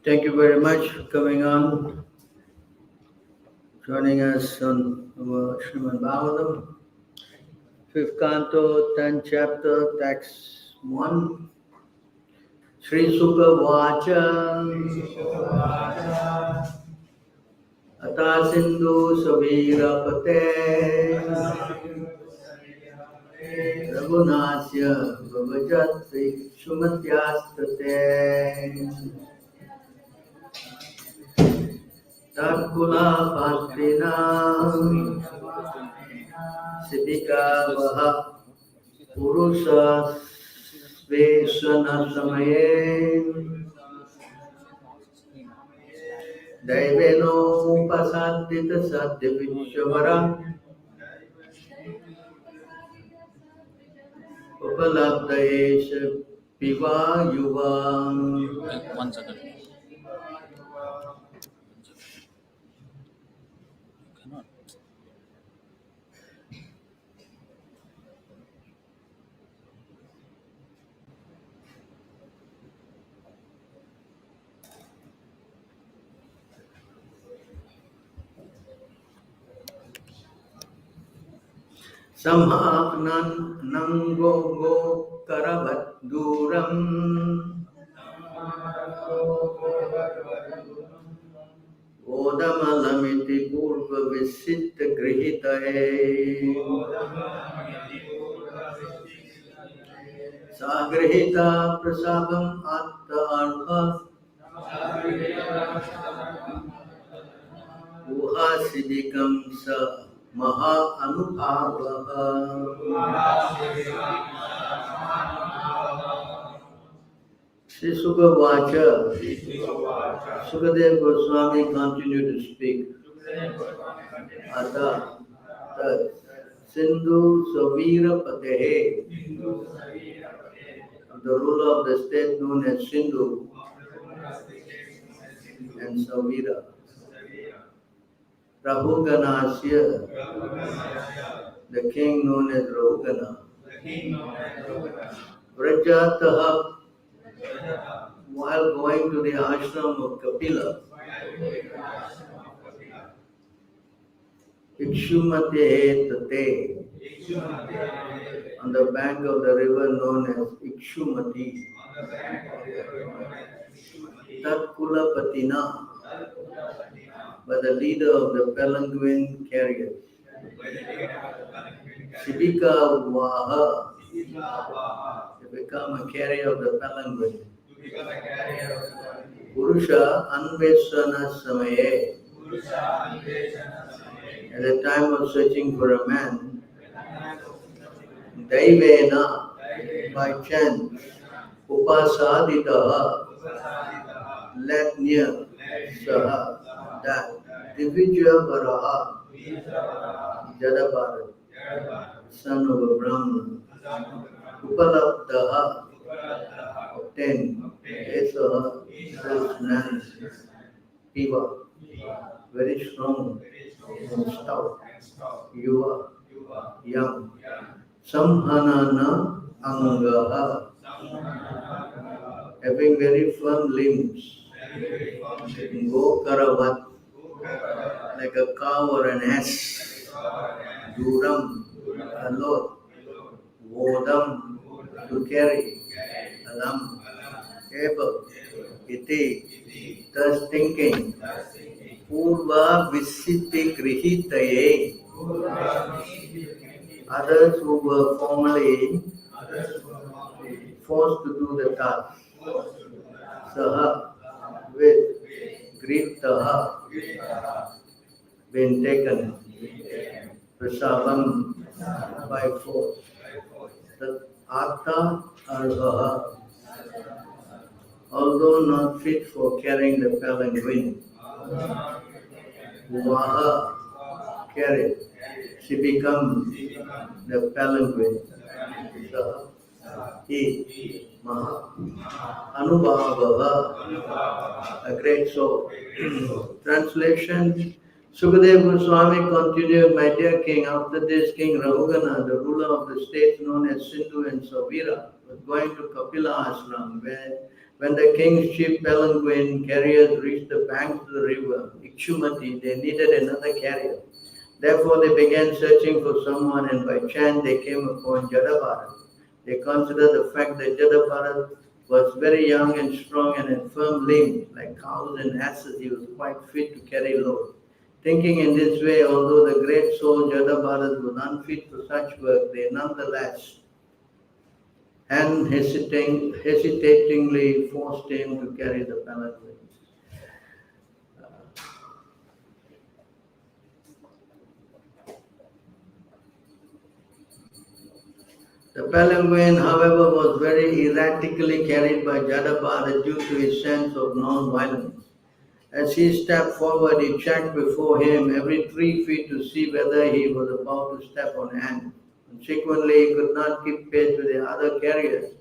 Thank you very much for coming on, joining us on our Srimad Bhagavatam, 5th canto, 10th chapter, text 1. Sri Sukha Vacha Ata Sindhu Savira Pate Raghunasya Vavajatri Shumatyastate Tatkula Pastina Siddhika Vaha Purusa Svesana Samaye Daiveno Pasadita Sadhya Vishwara Upalabdayesha Piva Yuva. 1 second. Cannot. Samha nango go karavat duram Odamalamiti purva visitta grihitae Sagrihita prasabam atta arha Uhasidikam sa maha anubhavaha. Sri Sukha Vacha, Sukadeva Goswami continued to speak. Ata tat Sindhu Savira Patehe, the ruler of the state known as Sindhu and Savira. Rahuganasya, the king known as Rahugana. Vrajataha, while going to the ashram of Kapila, Ikshumate Tate, on the bank of the river known as Ikshumati, Tatkula Patina, by the leader of the palanquin carriers, Siddhika Vaha, to become a carrier of the palanquin. Purusha Anvesana Samaye, at the time of searching for a man, Daivena, by chance, Upasaditaha, led near Saha, that Divijya Varaha, Jadabharat, son of a Brahmana, Upalabdaha, obtained, Esaha, this man, Piva, very strong and stout, Yuva, young, Samhanana Angaha, having very firm limbs, Gokaravat, like a cow or an ass, Duram, a load, Vodam, to carry, Alam, able, iti, thus thinking, Purva Visitti Grihitaye, others who were formerly forced to do the task, Saha, with Grihitaha, been taken, Prasavam, by force, the Atta Arvaha, although not fit for carrying the palanquin, Vaha, carried, she becomes the palanquin, Saha, he, Maha, Anubhavaha, a great soul. Translation, Sukadeva Goswami continued, my dear king, after this King Rahugana, the ruler of the states known as Sindhu and Savira, was going to Kapila Ashram, where when the king's ship palanquin carriers reached the banks of the river Ikshumati, they needed another carrier. Therefore, they began searching for someone, and by chance they came upon Jadabharat. They considered the fact that Jadabharat was very young and strong and had firm limbs, like cows and asses. He was quite fit to carry loads. Thinking in this way, although the great soul Jadabharat was unfit for such work, they nonetheless hesitatingly forced him to carry the palanquin. The palanquin, however, was very erratically carried by Jadabharat due to his sense of non-violence. As he stepped forward, he checked before him every 3 feet to see whether he was about to step on ants. Consequently, he could not keep pace with the other carriers.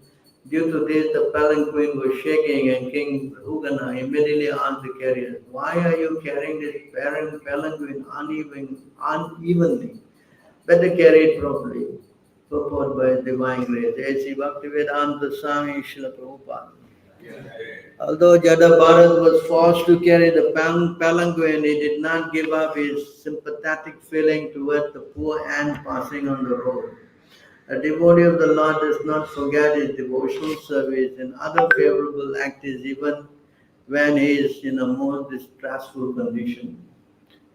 Due to this, the palanquin was shaking, and King Ugana immediately asked the carriers, why are you carrying this palanquin unevenly? Better carry it properly. Purport by Divine Grace. A.C. Bhaktivedanta Swami Srila Prabhupada. Although Jadabharat was forced to carry the palanquin, he did not give up his sympathetic feeling towards the poor ant passing on the road. A devotee of the Lord does not forget his devotional service and other favorable acts even when he is in a most distressful condition.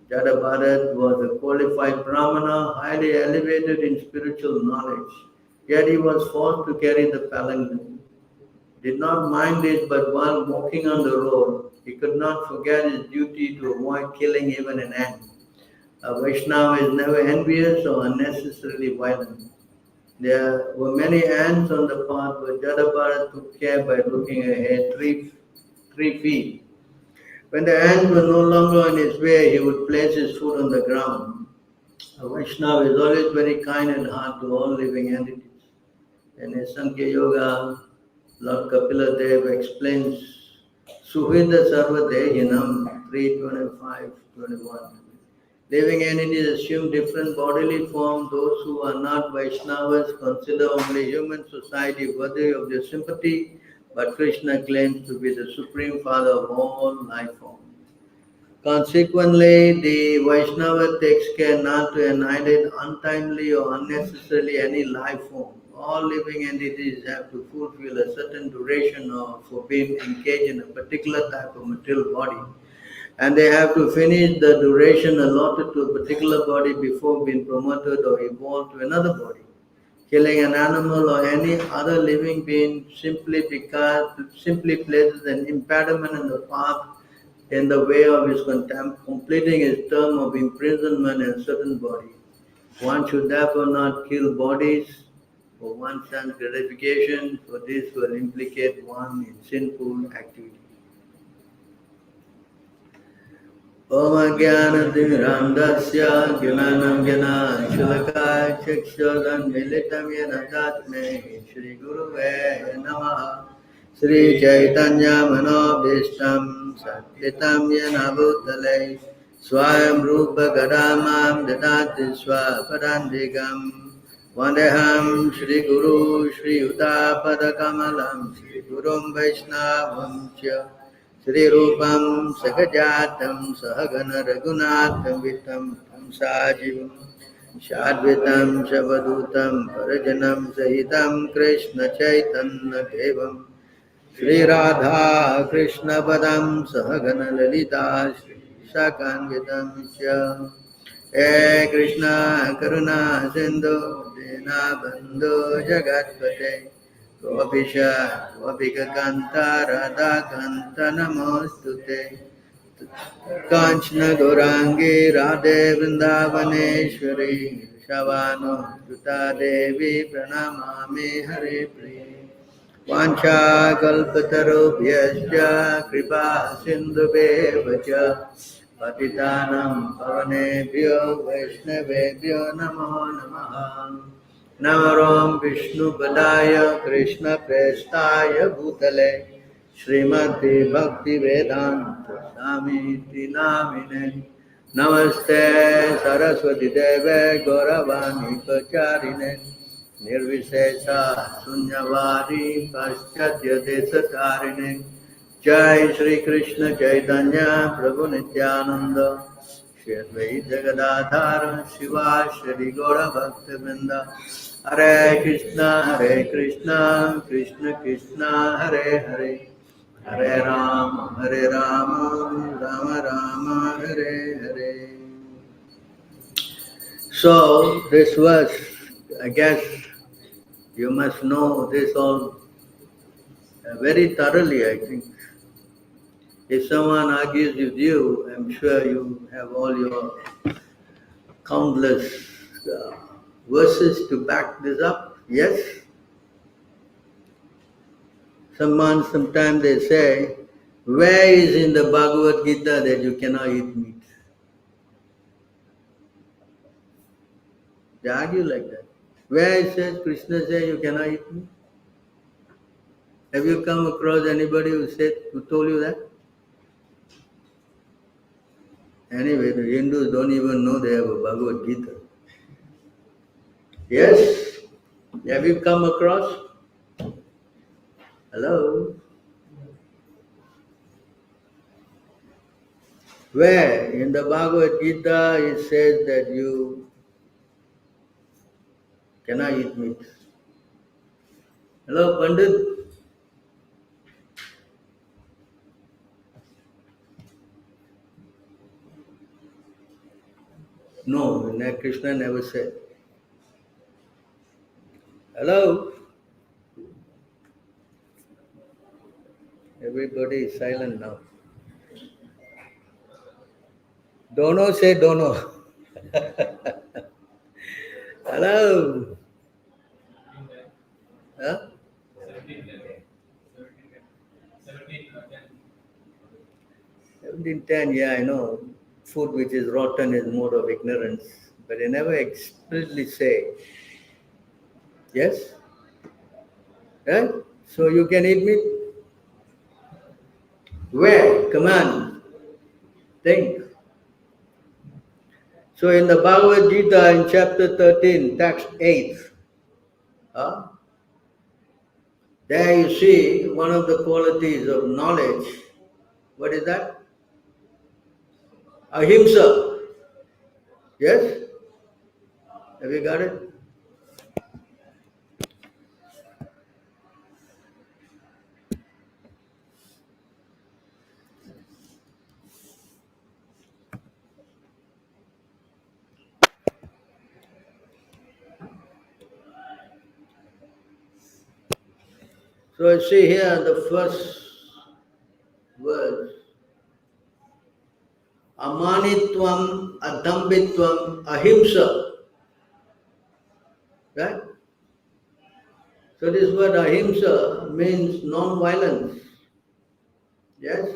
Jadabharat was a qualified Brahmana, highly elevated in spiritual knowledge, yet he was forced to carry the palanquin. Did not mind it, but while walking on the road, he could not forget his duty to avoid killing even an ant. A Vaishnava is never envious or unnecessarily violent. There were many ants on the path, but Jadabharat took care by looking ahead 3 feet. When the ants were no longer in his way, he would place his foot on the ground. A Vaishnava is always very kind and hard to all living entities. In his Sankhya Yoga, Lord Kapila Dev explains Suhida Sarvadehinam 3:25-21. Living entities assume different bodily forms. Those who are not Vaishnavas consider only human society worthy of their sympathy, but Krishna claims to be the Supreme Father of all life forms. Consequently, the Vaishnava takes care not to annihilate untimely or unnecessarily any life form. All living entities have to fulfill a certain duration for being engaged in a particular type of material body. And they have to finish the duration allotted to a particular body before being promoted or evolved to another body. Killing an animal or any other living being simply places an impediment in the path in the way of his completing his term of imprisonment in a certain body. One should therefore not kill bodies for one's sense gratification, for this will implicate one in sinful activity. Om Jnanatimirandasya Jnanam Jnanashulakaya Chakshuran Militam Yena Tasmai Shri Guruve Namaha Shri Chaitanya Manobhishtam Satvitam Yena Bhutale Swayam Rupa Gadamam Dadati Swapadandigam Vandeham Shri Guru Shri Uttapada Kamalam Shri Gurum Vaishnavam Cha Shri Rupam Sagajatam Sahagana Raghunatham Vitam Sajivam Shadvitam Shavadutam Parajanam Sahitam Krishna Chaitanya Devam Shri Radha Krishna Padam Sahagana Lalita Shri Sakanvitam Sya He Krishna Karuna Sindhu Dina Bandhu Jagatpate Gopisha Gopika Kanta Radha Kanta Namostute Kanchana Gaurangi Radhe Vrindavaneshwari Shavano Juta Devi Pranamami Hare Priya Vancha Kalpatarubhyascha Kripa Sindhubheva Cha Patitanam Pavanebhyo Vaishnavebhyo Namo Namaha Namaram Vishnu Padaya Krishna Prestaya Bhutale Srimati Bhakti Vedanta Swami Namine Namaste Saraswati Deve Gauravani Pacharine Nirvishesha Sunyavari Paschatya Desatarine Jai Shri Krishna Chaitanya Prabhu Nityananda Shri Advaita Gadadhara Shiva Shri Gaura Bhaktivinoda Hare Krishna Krishna Krishna Hare Hare Hare Rama, Rama Rama, Hare Hare. So this verse, I guess you must know this all very thoroughly, I think. If someone argues with you, I'm sure you have all your countless uh, verses to back this up. Yes? Sometimes they say, where is in the Bhagavad Gita that you cannot eat meat? They argue like that. Where it says, Krishna says you cannot eat meat? Have you come across anybody who told you that? Anyway, the Hindus don't even know they have a Bhagavad Gita. Yes? Have you come across? Hello? Where? In the Bhagavad Gita it says that you cannot eat meat. Hello, Pandit? No, Krishna never said. Hello? Everybody is silent now. Dono say dono. Hello? Huh? 1710, yeah, I know. Food which is rotten is more of ignorance. But they never explicitly say. Yes? Right? So you can eat meat? Where? Come on. Think. So in the Bhagavad Gita in chapter 13, text 8, there you see one of the qualities of knowledge. What is that? Ahimsa. Yes? Have you got it? So I see here the first word. Amanitvam, adambitvam, ahimsa. Right? So this word ahimsa means non-violence. Yes?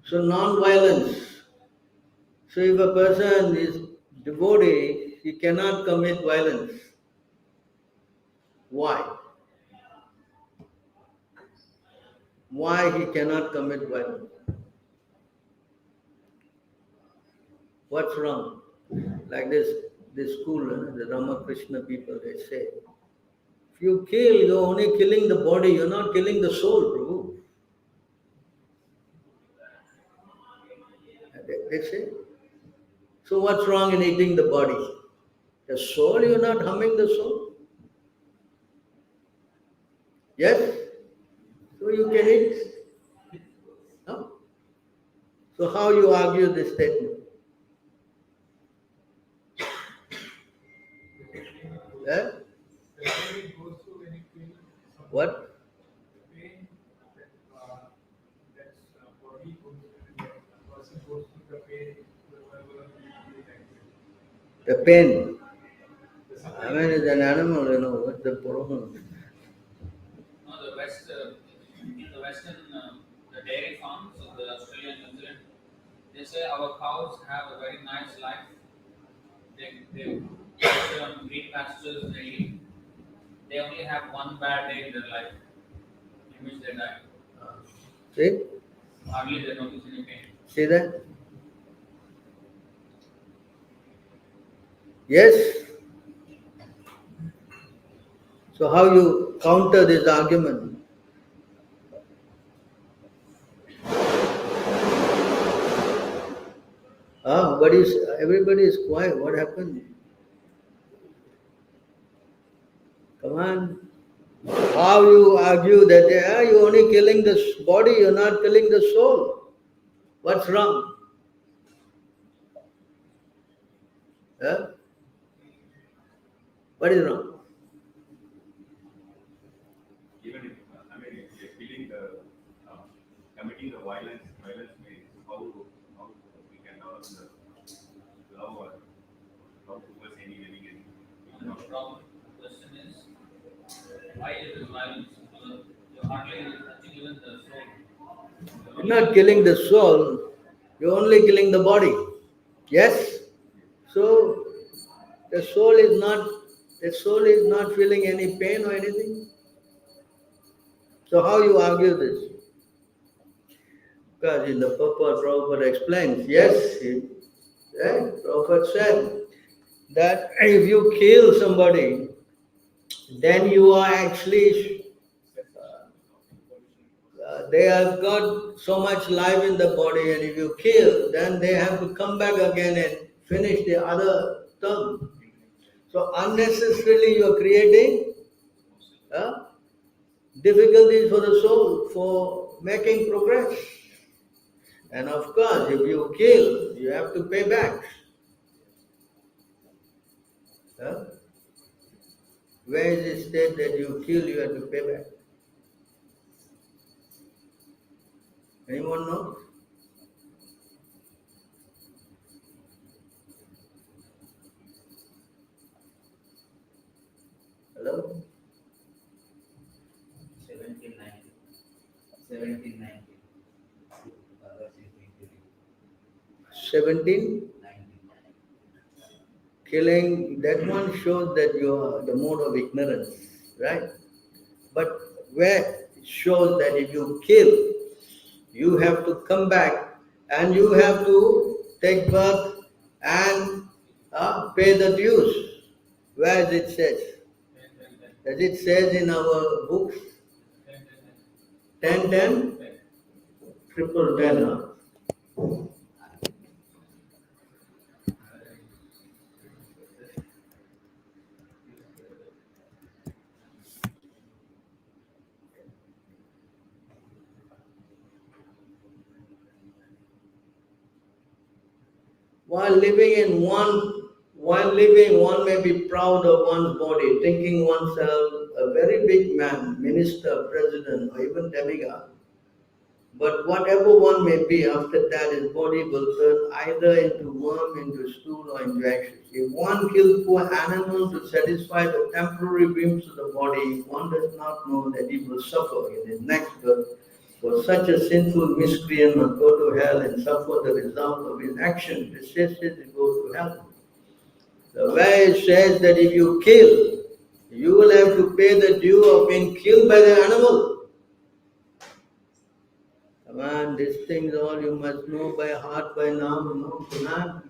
So non-violence. So if a person is devotee, he cannot commit violence. Why? Why he cannot commit violence? What's wrong? Like this school, the Ramakrishna people, they say, if you kill, you're only killing the body, you're not killing the soul, Prabhu. They say. So what's wrong in eating the body? The soul, you're not harming the soul. Yes? So you can eat. No? So how you argue this statement? Eh? What? The pain. I mean, it's an animal, what's the problem? No, in the Western, the dairy farms of the Australian New Zealand, they say our cows have a very nice life. They Green pastures, they only have one bad day in their life in which they die. See? Hardly they notice any pain. See that? Yes. So how you counter this argument? Everybody is quiet. What happened? Come on. How you argue that you're only killing the body, you're not killing the soul? What's wrong? Huh? What is wrong? Even if, if you're feeling committing the violence means how we can develop the love or love towards any living entity. And the problem, question is, why is this violence? You're hardly touching even the soul. You're not killing the soul, you're only killing the body. Yes? So the soul is not feeling any pain or anything. So how you argue this? Because in the purport, Prabhupada explains, yes, Prabhupada said that if you kill somebody, then you are actually, they have got so much life in the body, and if you kill, then they have to come back again and finish the other term. So unnecessarily you are creating difficulties for the soul for making progress. And of course, if you kill, you have to pay back. Huh? Where is the state that you kill, you have to pay back? Anyone know? Hello? 1790. 1790. 17? 90. Killing, that one shows that you are the mode of ignorance, right? But where it shows that if you kill, you have to come back and you have to take birth and pay the dues. Where does it says? Does it says in our books? 10, 10? Triple 10, huh? While living, one may be proud of one's body, thinking oneself a very big man, minister, president, or even demigod. But whatever one may be, after that his body will turn either into worm, into stool, or into ashes. If one kills poor animals to satisfy the temporary whims of the body, one does not know that he will suffer in his next birth. For such a sinful miscreant must go to hell and suffer the result of his action. This says he goes to hell. The way it says that if you kill, you will have to pay the due of being killed by the animal. Come on, these things all you must know by heart, by now, no, not.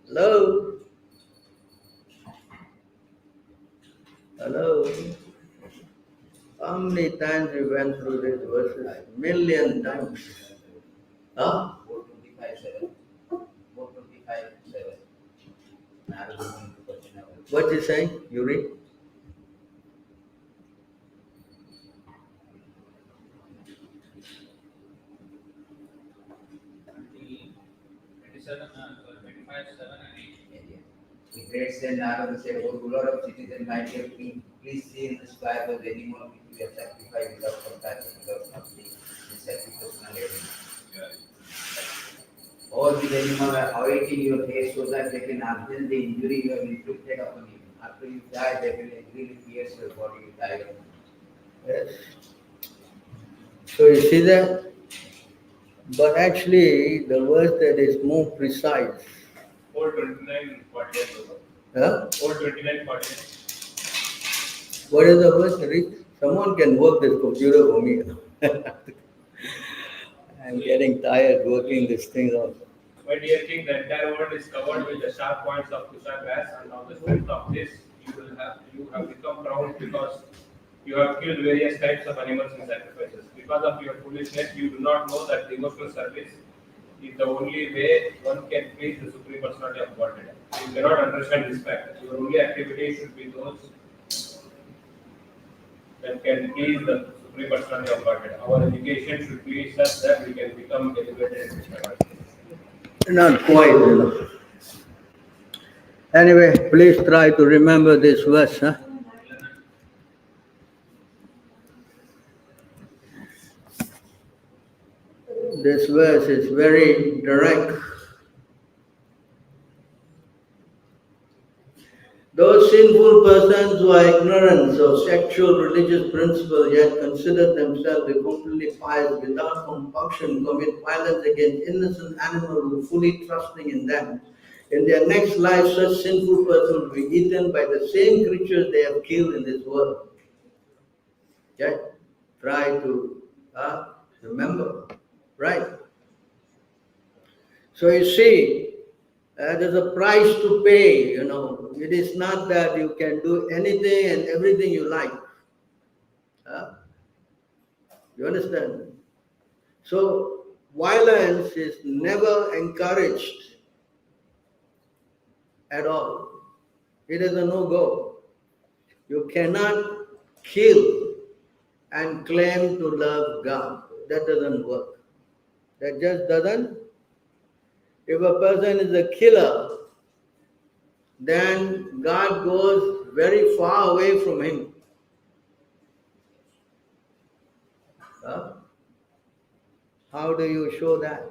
Hello? Hello? How many times we went through these verses? Million times. Huh? 425.7. 425.7. Narada Muni to question about. What is saying? You read? The 25, 7 and 8. The great saint Narada said, O ruler of cities and mighty of kings, please see in the sky those animals which you have sacrificed without compassion, without mercy, in sacrificial area. All these animals are awaiting your hair so that they can avenge the injury you have inflicted upon you. After you die, they will angrily pierce your body with iron. Yes. So you see that? But actually, the verse that is more precise. 429 48. Huh? 429, 49. What is the verse? Read. Someone can work this computer for me. I'm getting tired working this thing out. My dear king, the entire world is covered with the sharp points of Kusha grass, and on the strength of this, you have become proud because you have killed various types of animals in sacrifices. Because of your foolishness, you do not know that devotional service is the only way one can please the Supreme Personality of Godhead. You cannot understand this fact. Your only activity should be those that can please the Supreme Personality of Godhead. Our education should be such that we can become elevated in Krishna consciousness. Not quite. Anyway, please try to remember this verse. Huh? This verse is very direct. Those sinful persons who are ignorant of sexual religious principles yet consider themselves to be completely pious without compunction commit violence against innocent animals who fully trusting in them. In their next life, such sinful persons will be eaten by the same creatures they have killed in this world. Okay? Try to remember. Right? So you see, there's a price to pay, It is not that you can do anything and everything you like. You understand? So, violence is never encouraged at all. It is a no-go. You cannot kill and claim to love God. That doesn't work. That just doesn't. If a person is a killer, then God goes very far away from him. How do you show that?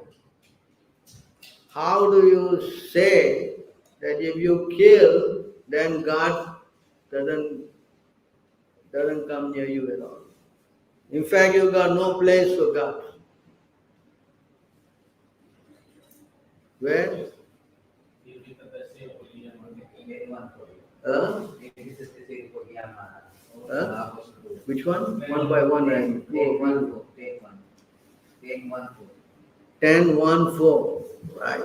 How do you say that if you kill, then God doesn't come near you at all? In fact, you got no place for God. Where? Huh? Huh? Which one? One by one and 10, 1, 4. Right.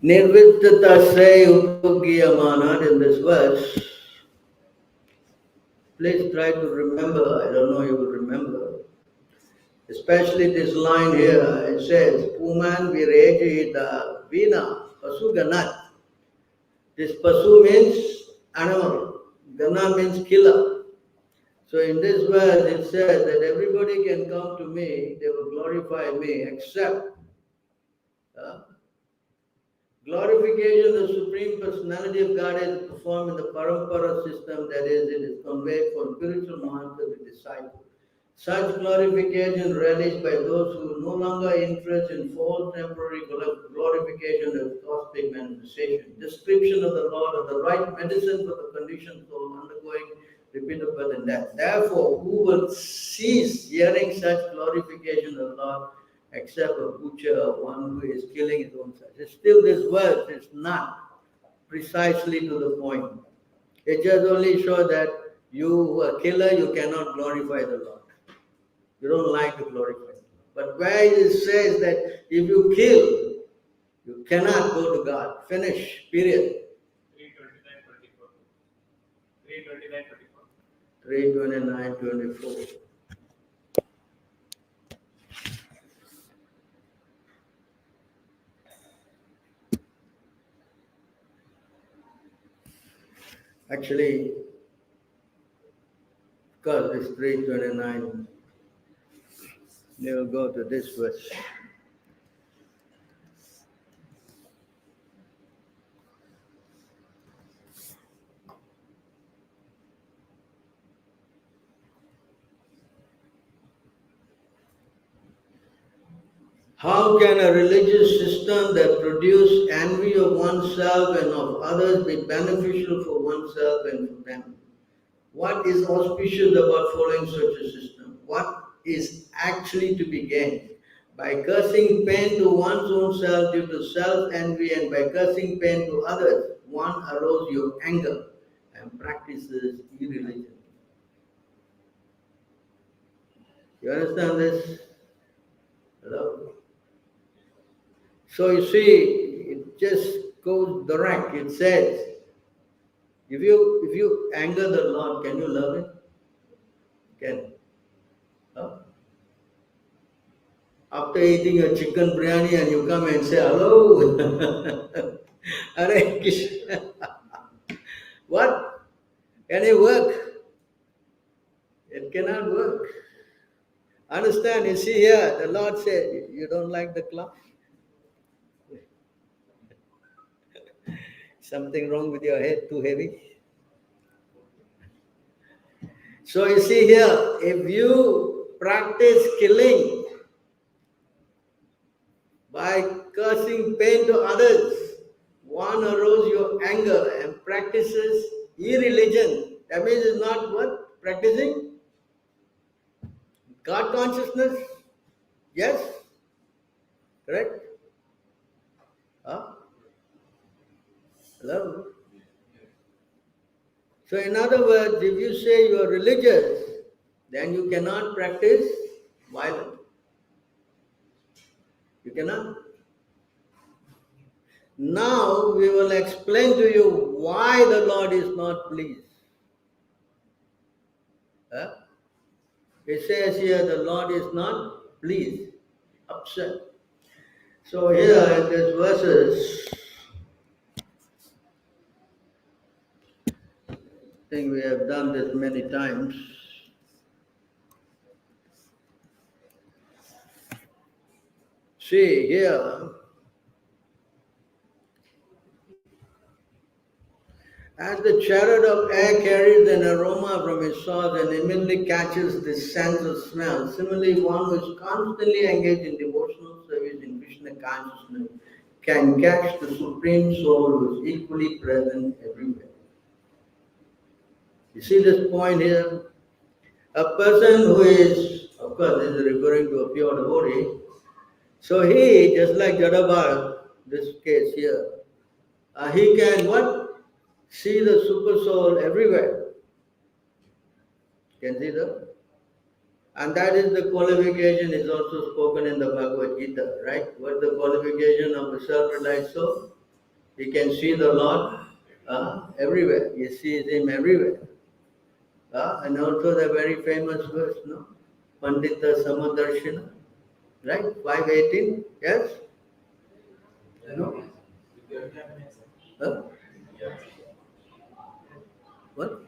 Nirvittata se upagiyamana in this verse. Please try to remember. I don't know you will remember. Especially this line here. It says, Puman virejita vina pasuganat. This pasu means animal. Gana means killer. So in this verse it says that everybody can come to me, they will glorify me, except glorification of the Supreme Personality of God is performed in the Parampara system, that is, it is conveyed from spiritual master to disciple. Such glorification relished by those who no longer interest in false temporary glorification of cosmic manifestation. Description of the Lord of the right medicine for the conditioned soul undergoing repeated birth and death. Therefore, who will cease hearing such glorification of the Lord except a butcher, one who is killing his own son? Still, this verse is not precisely to the point. It just only shows that you who are a killer, you cannot glorify the Lord. You don't like to glorify. But where it says that if you kill, you cannot go to God. Finish. Period. 3:29:24. Actually, because it's 3:29, they will go to this verse. How can a religious system that produces envy of oneself and of others be beneficial for oneself and for them? What is auspicious about following such a system? What is actually to be gained? By causing pain to one's own self due to self envy and by causing pain to others, one arouses your anger and practices irreligion. You understand this? Hello? So you see, it just goes direct. It says, if you anger the Lord, can you love Him? Can. Huh? After eating a chicken biryani and you come and say hello, Hare Krishna. What? Can it work? It cannot work. Understand? You see here, the Lord said, you don't like the cloud? Something wrong with your head, too heavy? So you see here, if you practice killing by causing pain to others, one arouses your anger and practices irreligion. That means it's not what? Practicing God consciousness? Yes? Correct? Huh? Hello? So in other words, if you say you are religious, then you cannot practice violence. You cannot. Now we will explain to you why the Lord is not pleased. Huh? It says here the Lord is not pleased, upset. So here in these verses, I think we have done this many times. See here, as the chariot of air carries an aroma from its source and immediately catches the sense of smell, similarly, one who is constantly engaged in devotional service in Krishna consciousness can catch the Supreme Soul who is equally present everywhere. You see this point here? A person who is, of course, this is referring to a pure devotee. So he, just like Jadabharat, this case here, he can what? See the super soul everywhere. Can see that? And that is the qualification is also spoken in the Bhagavad Gita, right? What the qualification of the self-realized soul? He can see the Lord everywhere. He sees Him everywhere. And also the very famous verse, no? Pandita Samadarshana, right? 518, yes? No? Huh? What?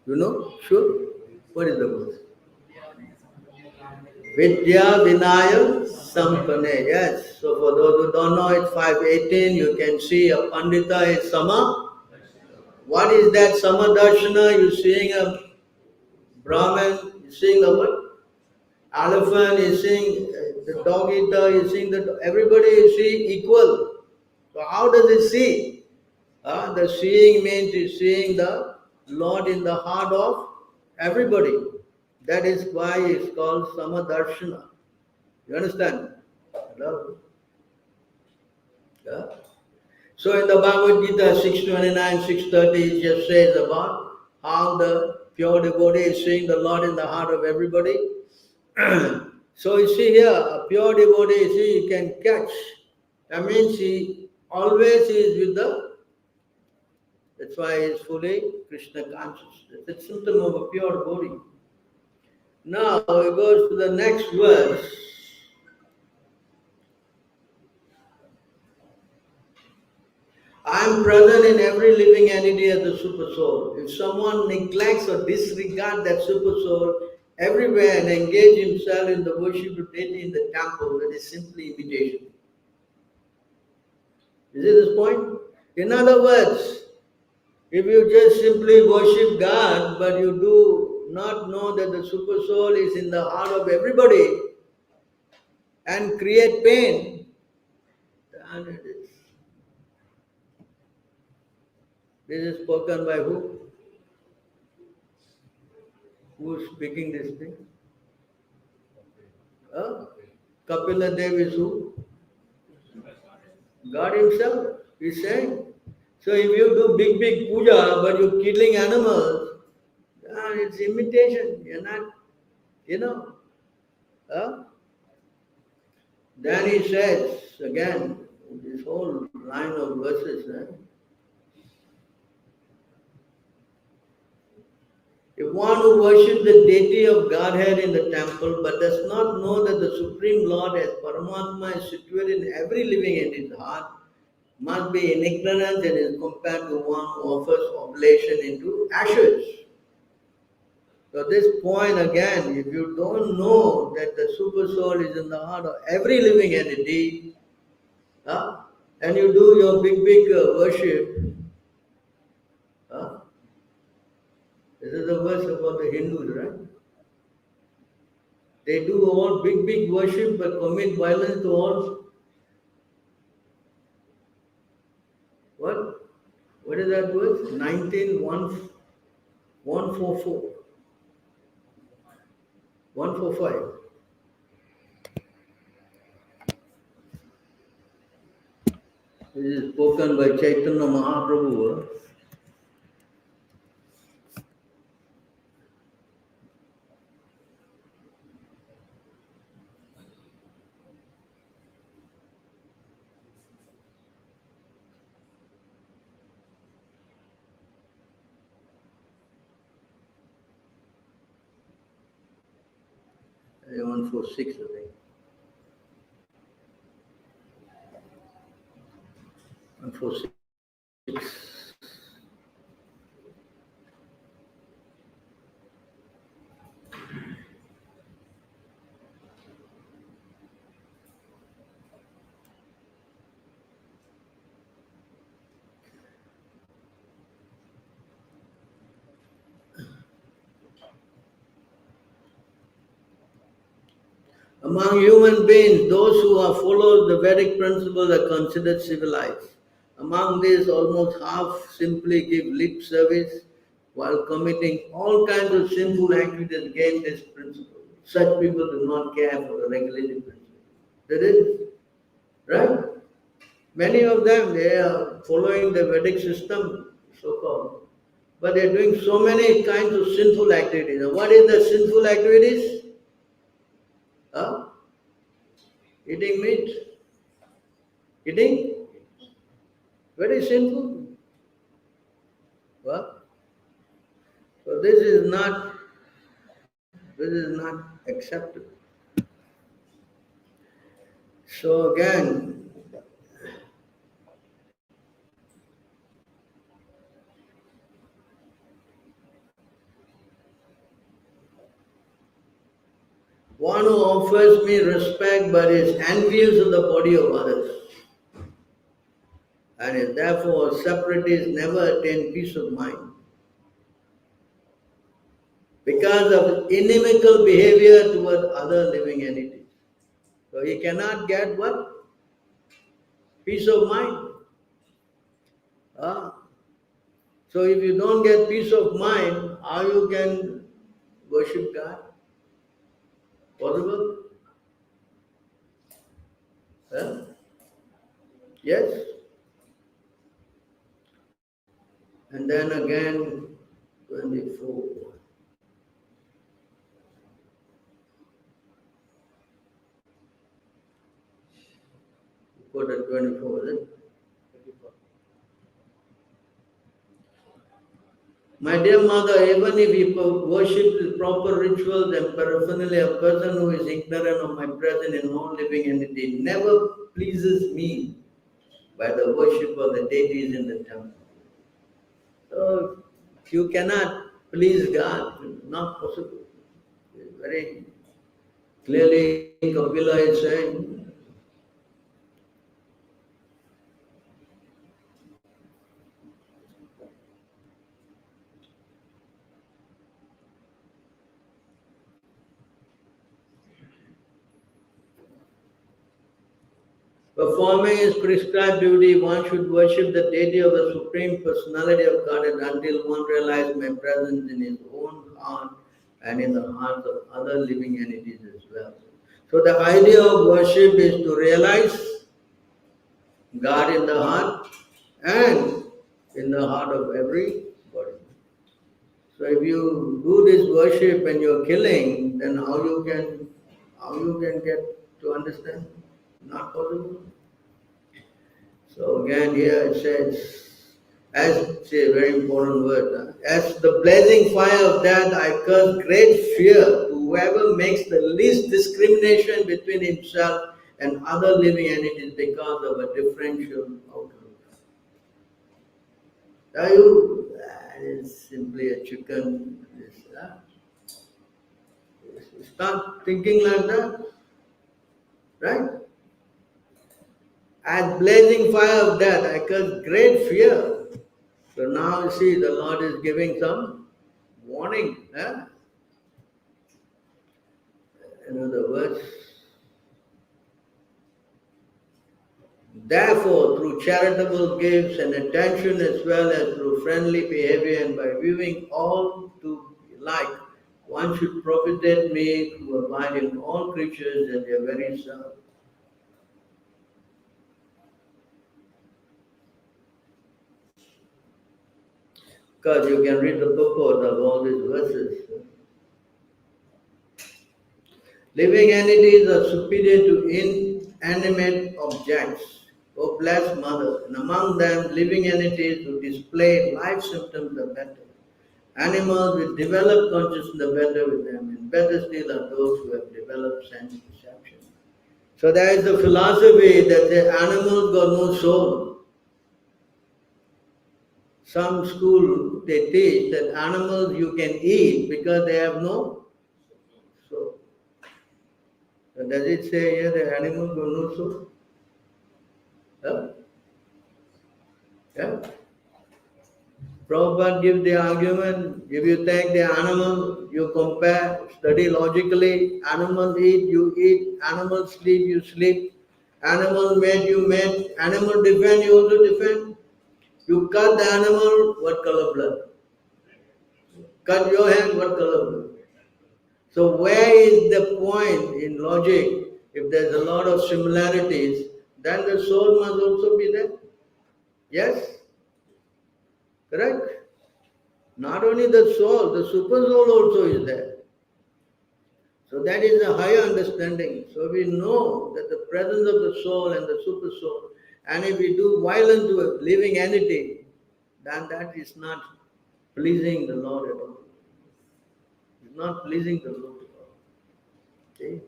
You know? Sure? What is the verse? Vidya Vinaya Sampane. Yes. So for those who don't know, it's 518. You can see a Pandita is Sama. What is that Samadarshana? You're seeing a Brahman, you're seeing a what? Elephant, you're seeing the dog eater, you're seeing the everybody you see equal. So how does it see? The seeing means you're seeing the Lord in the heart of everybody. That is why it's called Samadarshana. You understand? Hello? Yeah. So in the Bhagavad Gita 629, 630, it just says about how the pure devotee is seeing the Lord in the heart of everybody. So you see here, a pure devotee, you see, he can catch. That means he always is with the, that's why he is fully Krishna conscious. It's a symptom of a pure devotee. Now it goes to the next verse. I am present in every living entity as the super soul. If someone neglects or disregards that super soul everywhere and engage himself in the worship of deity in the temple, that is simply imitation. You see this point? In other words, if you just simply worship God, but you do not know that the super soul is in the heart of everybody and create pain, then it is. This is spoken by who? Who's speaking this thing? Kapila Dev is who? God himself is saying. So if you do big puja, but you're killing animals, it's imitation. You're not, you know. Huh? Then he says, again, this whole line of verses, if one who worships the deity of Godhead in the temple but does not know that the Supreme Lord as Paramatma is situated in every living in his heart, must be in ignorance and is compared to one who offers oblation into ashes. So this point again, if you don't know that the super soul is in the heart of every living entity, and you do your big worship, this is the verse about the Hindus, right? They do all big worship but commit violence to all. What? What is that verse? 144. 145. This is spoken by Chaitanya Mahaprabhu. 146, I think. 146. Among human beings, those who are follow the Vedic principles are considered civilized. Among these, almost half simply give lip service while committing all kinds of sinful activities against this principle. Such people do not care for the regulated principle. That is, right? Many of them, they are following the Vedic system, so-called, but they are doing so many kinds of sinful activities. What is the sinful activities? Huh? Eating meat? Eating? Very sinful. What? So this is not acceptable. So again, one who offers me respect but is envious of the body of others and is therefore separatist never attain peace of mind because of inimical behavior toward other living entities. So he cannot get what? Peace of mind. Ah. So if you don't get peace of mind, how you can worship God? Possible? Huh? Yes? And then again, 24. Put at 24, is it? My dear mother, even if he worships with proper rituals and paraphernalia, a person who is ignorant of my presence in all living entity never pleases me by the worship of the deities in the temple. So you cannot please God, not possible. Very clearly Kapila is saying. Performing his prescribed duty, one should worship the deity of the Supreme Personality of Godhead until one realizes my presence in his own heart and in the hearts of other living entities as well. So the idea of worship is to realize God in the heart and in the heart of everybody. So if you do this worship and you're killing, then how you can get to understand? Not possible. So again here it says, as it's a very important word, as the blazing fire of death, I curse great fear to whoever makes the least discrimination between himself and other living entities because of a differential outlook. That is simply a chicken. Start thinking like that, right? As blazing fire of death, I curse great fear. So now you see the Lord is giving some warning. In other words, therefore, through charitable gifts and attention as well as through friendly behavior and by viewing all to like, one should propitiate me to abide in all creatures and their very self. Because you can read the purport of all these verses. Living entities are superior to inanimate objects. O blessed Mother, and among them living entities who display life symptoms are better. Animals with developed consciousness are better with them, and better still are those who have developed sense perception. So there is the philosophy that the animals got no soul. Some school they teach that animals you can eat because they have no soul. So does it say here that animals got no soul? Yeah? Yeah? Prabhupada gives the argument, if you take the animal, you compare, study logically, animal eat, you eat, animal sleep, you sleep, animal mate, you mate, animal defend, you also defend. You cut the animal, what color blood? Cut your hand, what color blood? So where is the point in logic? If there's a lot of similarities, then the soul must also be there. Yes? Correct? Not only the soul, the super soul also is there. So that is a higher understanding. So we know that the presence of the soul and the super soul, and if we do violence to a living entity, then that is not pleasing the Lord at all. It's not pleasing the Lord at all. Okay?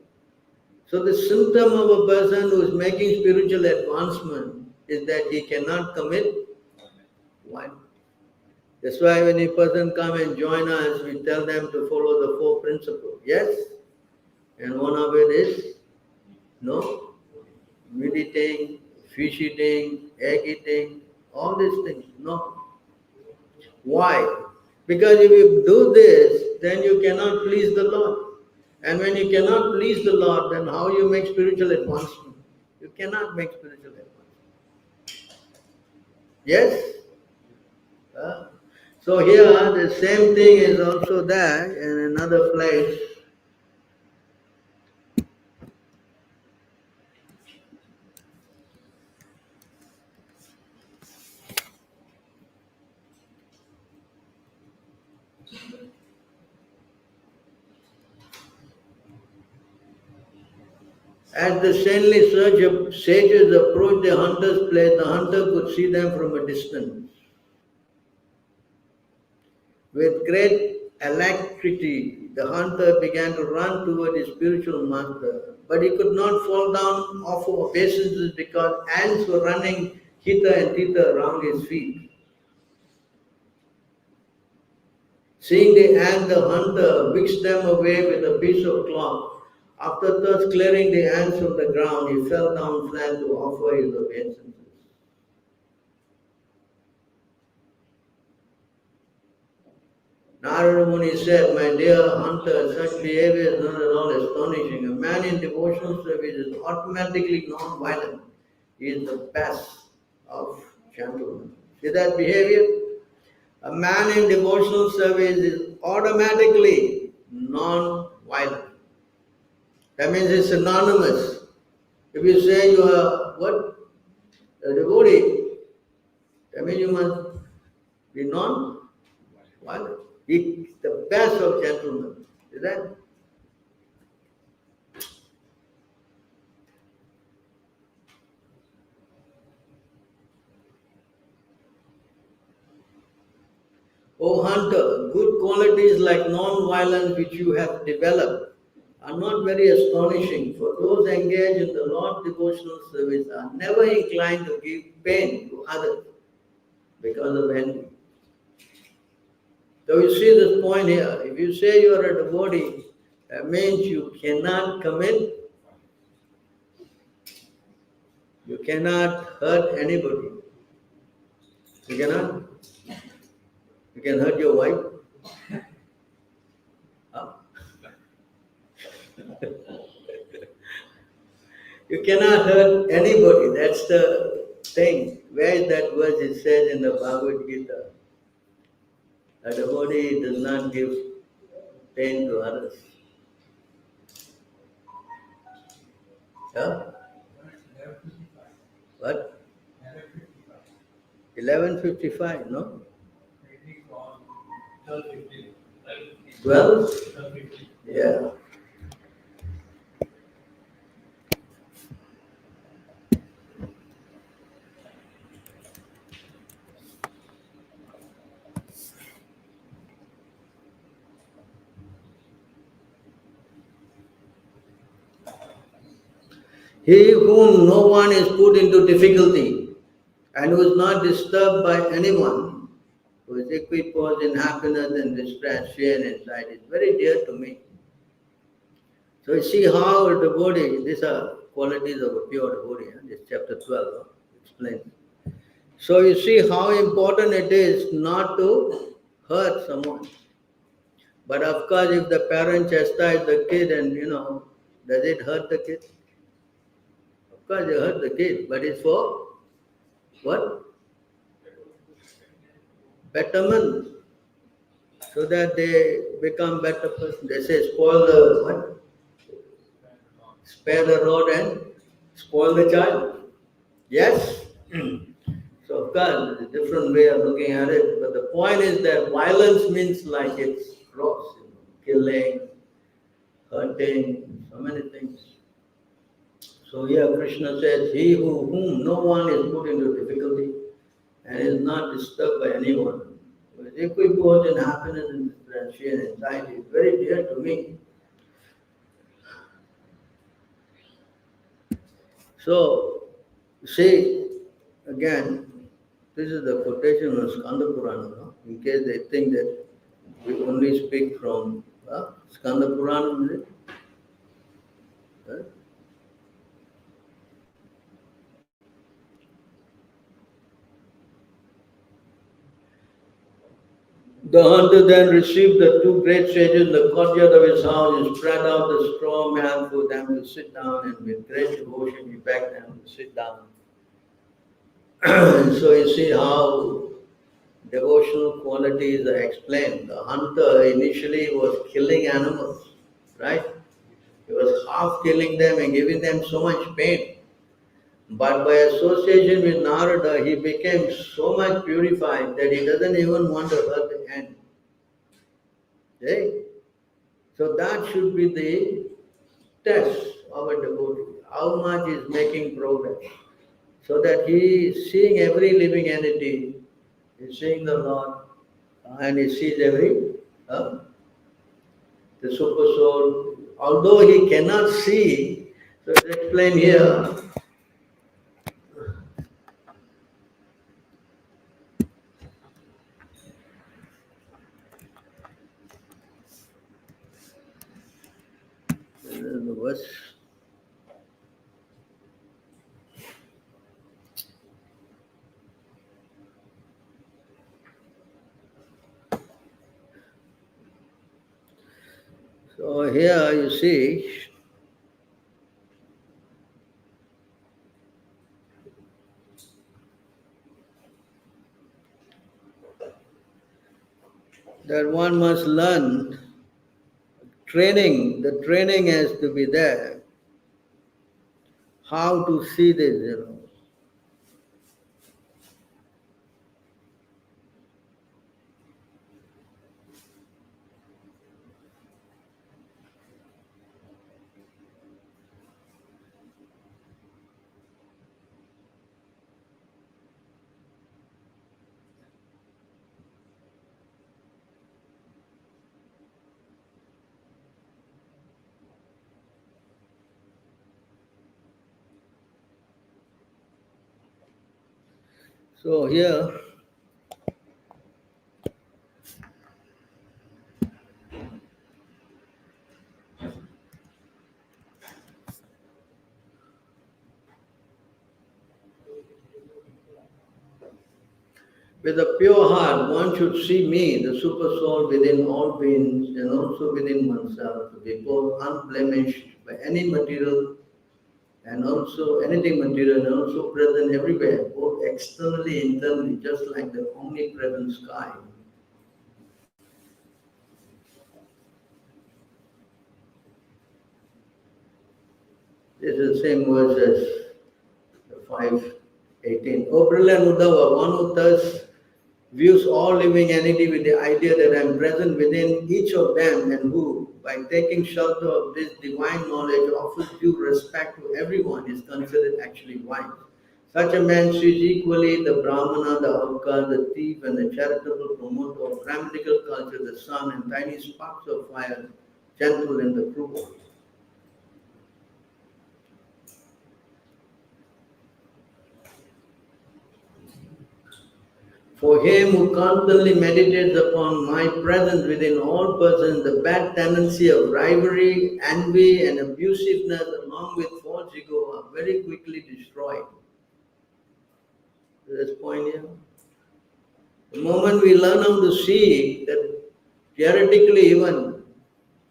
So the symptom of a person who is making spiritual advancement is that he cannot commit violence. That's why when a person come and join us, we tell them to follow the 4 principles. Yes? And one of it is no meat eating, fish eating, egg eating, all these things. No. Why? Because if you do this, then you cannot please the Lord. And when you cannot please the Lord, then how you make spiritual advancement? You cannot make spiritual advancement. Yes? So here the same thing is also there in another place. As the saintly sages approached the hunter's place, the hunter could see them from a distance. With great alacrity, the hunter began to run toward his spiritual master, but he could not fall down off obeisances because ants were running hither and thither around his feet. Seeing the ant, the hunter whisked them away with a piece of cloth. After thus clearing the ants from the ground, he fell down flat to offer his obeisances. Narada Muni said, my dear hunter, such behavior is not at all astonishing. A man in devotional service is automatically non-violent. He is the best of gentlemen. See that behavior? A man in devotional service is automatically non-violent. That means it's synonymous. If you say you are what? A devotee, that means you must be non-violent. He's the best of gentlemen. Is that? O hunter, good qualities like non-violence which you have developed are not very astonishing, for those engaged in the Lord's devotional service are never inclined to give pain to others because of envy. So you see this point here. If you say you are a devotee, that means you cannot commit, you cannot hurt anybody. You cannot. You can hurt your wife. Huh? You cannot hurt anybody. That's the thing. Where is that verse? It says in the Bhagavad Gita. A devotee does not give pain to others. Yeah? What? 11:55, no? 12? Yeah. He whom no one is put into difficulty and who is not disturbed by anyone, who is equiposed in happiness and distress, fear and anxiety, is very dear to me. So you see how a devotee, these are qualities of a pure devotee, this chapter 12 explains. So you see how important it is not to hurt someone. But of course, if the parent chastises the kid and does it hurt the kid? Of course, it hurt the kid, but it's for what? Betterment. So that they become better person. They say spoil the what? Spare the rod and spoil the child. Yes? So of course, it's a different way of looking at it. But the point is that violence means like it's gross, killing, hurting, so many things. So here Krishna says, he whom no one is put into difficulty and is not disturbed by anyone, who is equiposed in happiness and distress, fear and anxiety, is very dear to me. So, see, again, this is the quotation of Skanda Purana, no? In case they think that we only speak from Skanda Purana, is it? Huh? The hunter then received the two great sages in the courtyard of his house. He spread out the straw mat for them to sit down, and with great devotion he begged them to sit down. So you see how devotional qualities are explained. The hunter initially was killing animals, right? He was half killing them and giving them so much pain. But by association with Narada, he became so much purified that he doesn't even want to hurt the hand. Okay? So that should be the test of a devotee. How much is making progress? So that he is seeing every living entity, he is seeing the Lord, and he sees the super soul. Although he cannot see, so it's explained here. This is the verse. So here you see that one must learn the training has to be there. How to see this, So here, with a pure heart, one should see me, the super soul within all beings and also within oneself, to be both unblemished by any material and also anything material and also present everywhere, both externally, internally, just like the omnipresent sky. This is the same verse as 5:18. O brilliant Uddhava, one who thus views all living entity with the idea that I am present within each of them and who, by taking shelter of this divine knowledge, offers due respect to everyone is considered actually wise. Such a man sees equally the Brahmana, the Avkar, the thief, and the charitable promoter of Brahminical culture, the sun, and tiny sparks of fire, gentle and the cruel. For him who constantly meditates upon my presence within all persons, the bad tendency of rivalry, envy, and abusiveness, along with false ego, are very quickly destroyed. This point here. The moment we learn how to see that theoretically even,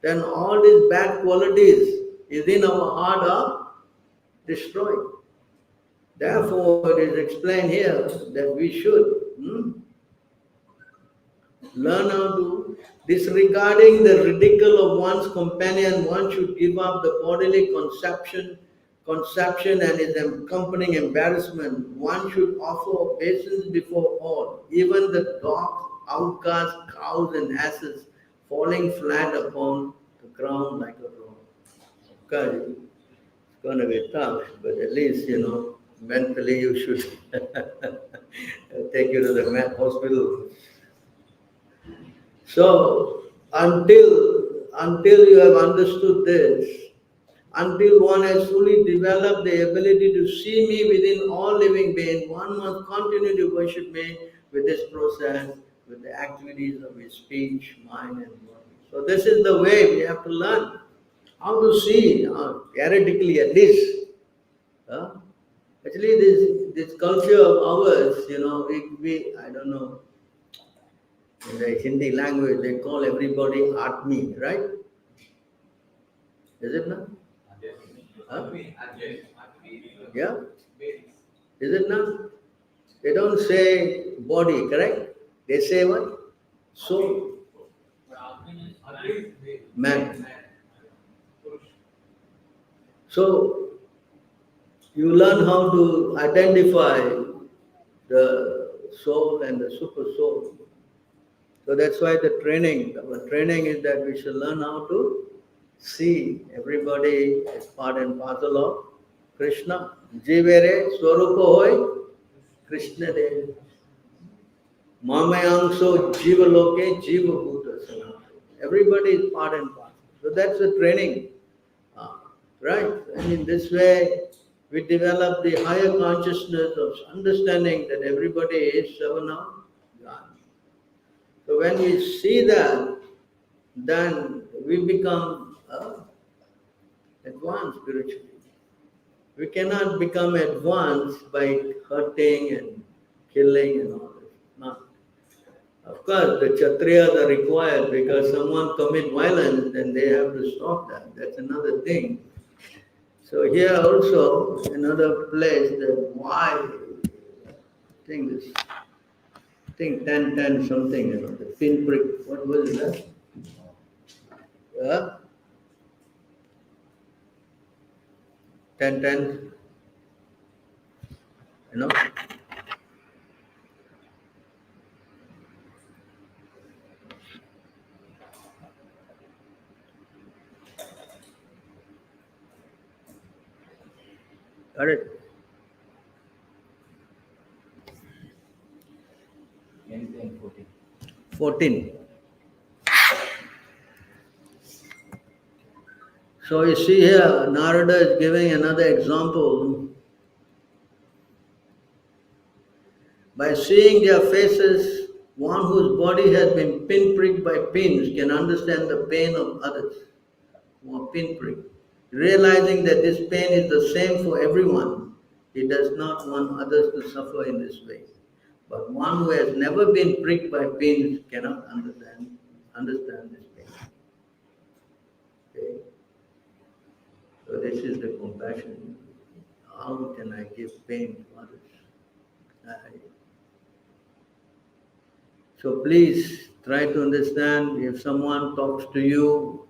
then all these bad qualities within our heart are destroyed. Therefore, it is explained here that we should learn how to, disregarding the ridicule of one's companion, one should give up the bodily conception and its accompanying embarrassment. One should offer obeisance before all, even the dogs, outcasts, cows, and asses, falling flat upon the ground like a rock. Okay, it's going to be tough, but at least, mentally you should take you to the hospital. So until you have understood this, until one has fully developed the ability to see me within all living beings, one must continue to worship me with this process, with the activities of his speech, mind, and body. So this is the way we have to learn how to see, theoretically at least. Actually, this culture of ours, we I don't know. In the Hindi language, they call everybody Atmi, right? Is it not? Huh? Yeah? Is it not? They don't say body, correct? They say what? Soul. Man. So, you learn how to identify the soul and the super soul. So that's why our training is that we should learn how to see everybody as part and parcel of Krishna. Jivere Swarupa hoy Krishna de. Mamayangso Jiva Loke Jiva Bhuta Sanatana. Everybody is part and parcel. So that's the training. Right? And in this way, we develop the higher consciousness of understanding that everybody is Savana God. So when we see that, then we become advanced spiritually. We cannot become advanced by hurting and killing and all this. Not. Of course, the Kshatriyas are required because someone commit violence, then they have to stop that. That's another thing. So here also another place that why I think 10 something, the pinprick, what was that? 10:10. You know? Got it? 10:14. 14. So you see here, Narada is giving another example. By seeing their faces, one whose body has been pinpricked by pins can understand the pain of others who are pinpricked. Realizing that this pain is the same for everyone, he does not want others to suffer in this way. But one who has never been pricked by pins cannot understand this pain. Okay? So this is the compassion. How can I give pain to others? So please try to understand if someone talks to you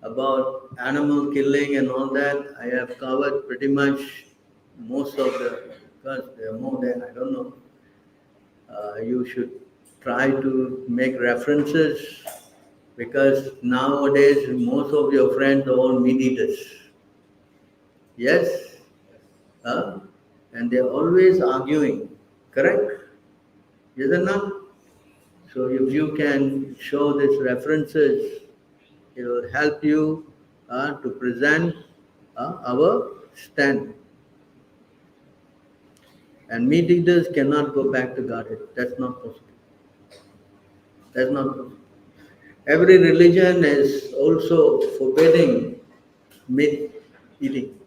about animal killing and all that, I have covered pretty much most of the, because there are more than, I don't know. You should try to make references because nowadays most of your friends are all meat eaters. Yes? Huh? And they're always arguing. Correct? Is it not? So if you can show these references, it will help you to present our stand. And meat eaters cannot go back to Godhead. That's not possible. That's not possible. Every religion is also forbidding meat eating.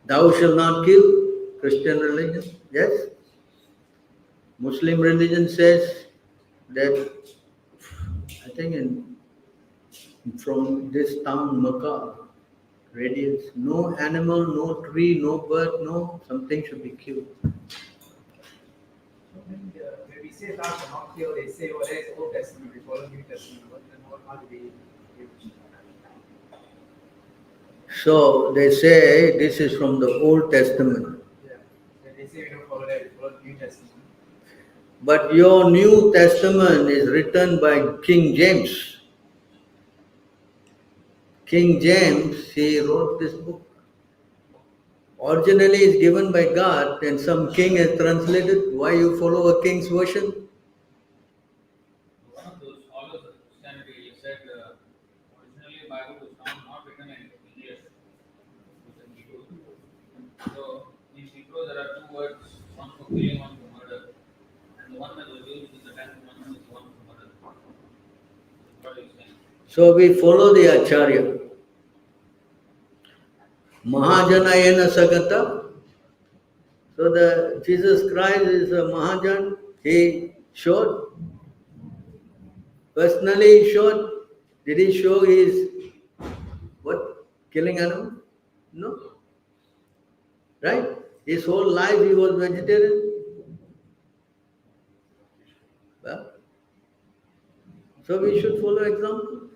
Thou shalt not kill. Christian religion, yes. Muslim religion says that, I think from this town, Makkah, radius, no animal, no tree, no bird, no something should be killed. When we say thou shalt not kill, they say, well, there's Old Testament, we follow New Testament. How do we give? So they say this is from the Old Testament. Yeah. When they say we don't follow that, we follow the New Testament. But your New Testament is written by King James. King James, he wrote this book. Originally it's given by God and some king has translated. Why you follow a king's version? One of those scholars of Christianity said originally Bible was not written in English, it was in Hebrew. So in Hebrew there are two words, one for killing, one for murder, and the one that was used in the Ten Commandments is the one for murder. What are you saying? So we follow the Acharya. Mahajanayena Sagata. So the Jesus Christ is a Mahajan. He showed. Personally he showed. Did he show his what? Killing animal? No. Right? His whole life he was vegetarian. Well, so we should follow example.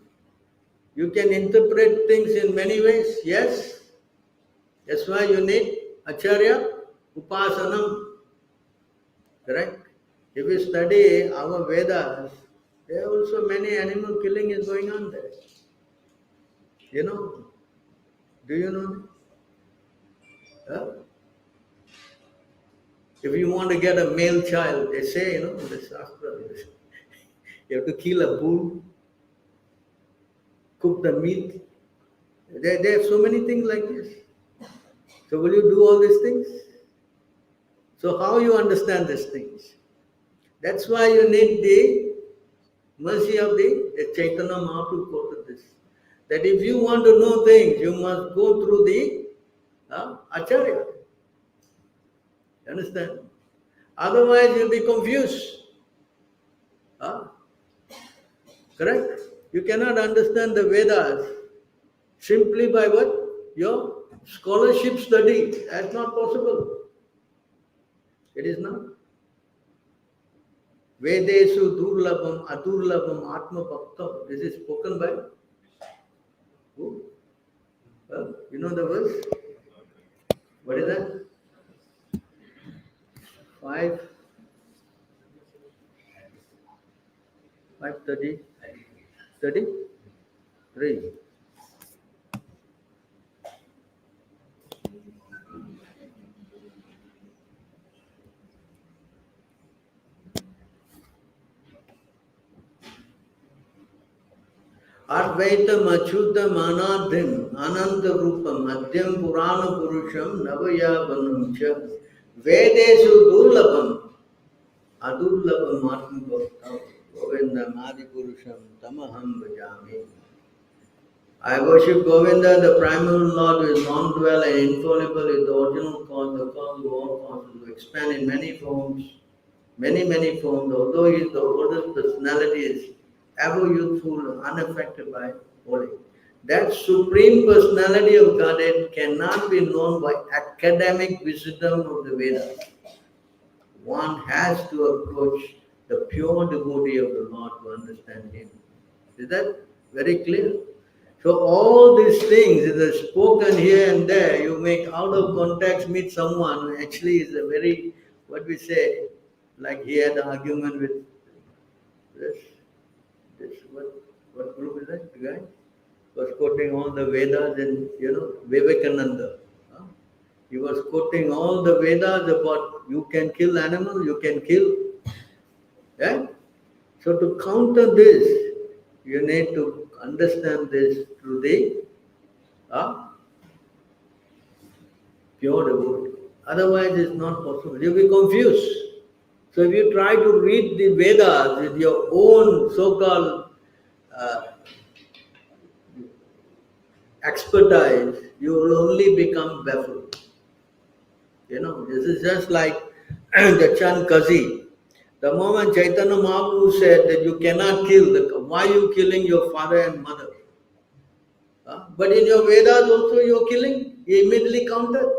You can interpret things in many ways, yes. That's why you need Acharya Upasanam. Correct? If you study our Vedas, there are also many animal killing is going on there. You know? Do you know? Huh? If you want to get a male child, they say, in the Shastra, you have to kill a bull, cook the meat. There are so many things like this. So will you do all these things? So how you understand these things? That's why you need the mercy of the Chaitanya Mahaprabhu quoted this. That if you want to know things, you must go through the Acharya. You understand? Otherwise you'll be confused. Correct? You cannot understand the Vedas simply by what? Your scholarship study. That's not possible. It is not. Vedesu durlabham adurlabham atma bhaktam. This is spoken by who? You know the verse? What is that? 5, 5:30, 33. Advaitam Achyutam Anadhim Ananta Rupam Adhyam Purana Purusham Navayavanam Cha Vedesu Durlabam Adurlabam Atma Bhaktam Govindam Adi Purusham Tamaham Bhajami. I worship Govinda, the primal Lord who is non-dual and infallible, is the original cause, the cause of all causes, who expand in many forms, many forms, although he is the oldest personality, is ever youthful, unaffected by body. That supreme personality of Godhead cannot be known by academic wisdom of the Vedas. One has to approach the pure devotee of the Lord to understand him. Is that very clear? So all these things is spoken here and there. You make out of context, meet someone who actually is a very, what we say, like he had an argument with this what group is that? The guy was quoting all the Vedas and Vivekananda. Huh? He was quoting all the Vedas about you can kill animals, you can kill. Yeah? So to counter this, you need to understand this through the pure devotee. Otherwise, it's not possible. You'll be confused. So if you try to read the Vedas with your own so-called uh, expertise, you will only become baffled. This is just like the Chan Kazi. The moment Chaitanya Mahaprabhu said that you cannot kill, why are you killing your father and mother? But in your Vedas also you're killing. He immediately countered.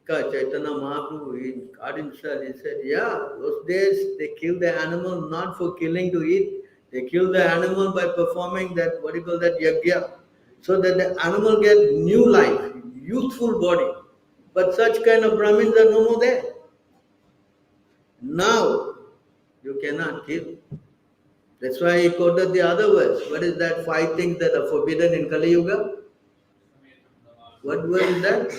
Chaitanya Mahaprabhu, he got himself, he said, yeah, those days they killed the animal not for killing to eat. They killed the animal by performing that, what do you call that, yagya. So that the animal get new life, youthful body. But such kind of Brahmins are no more there. Now, you cannot kill. That's why he quoted the other verse. What is that? 5 things that are forbidden in Kali Yuga? What verse is that?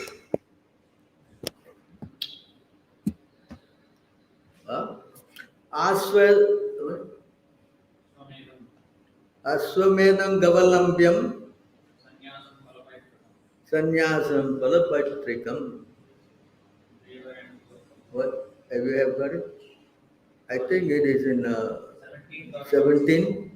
Aswamedam Gavalambyam Sanyasam Palapatrikam. What? Have you ever got it? I think it is in 17.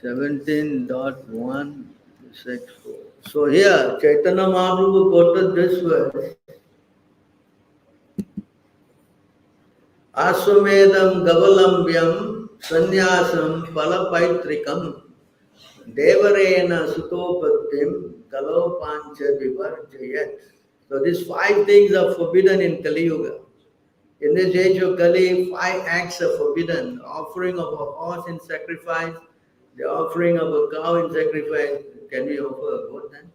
17.164. So here, Chaitanya Mahaprabhu quoted this verse. Aswamedam Gavalambyam Sanyasam Palapaitrikam Devarena Sutopattim Kalopancha Vivarjayat. So these 5 things are forbidden in Kali Yuga. In this age of Kali, 5 acts are forbidden. The offering of a horse in sacrifice, the offering of a cow in sacrifice. Can we offer a goat then?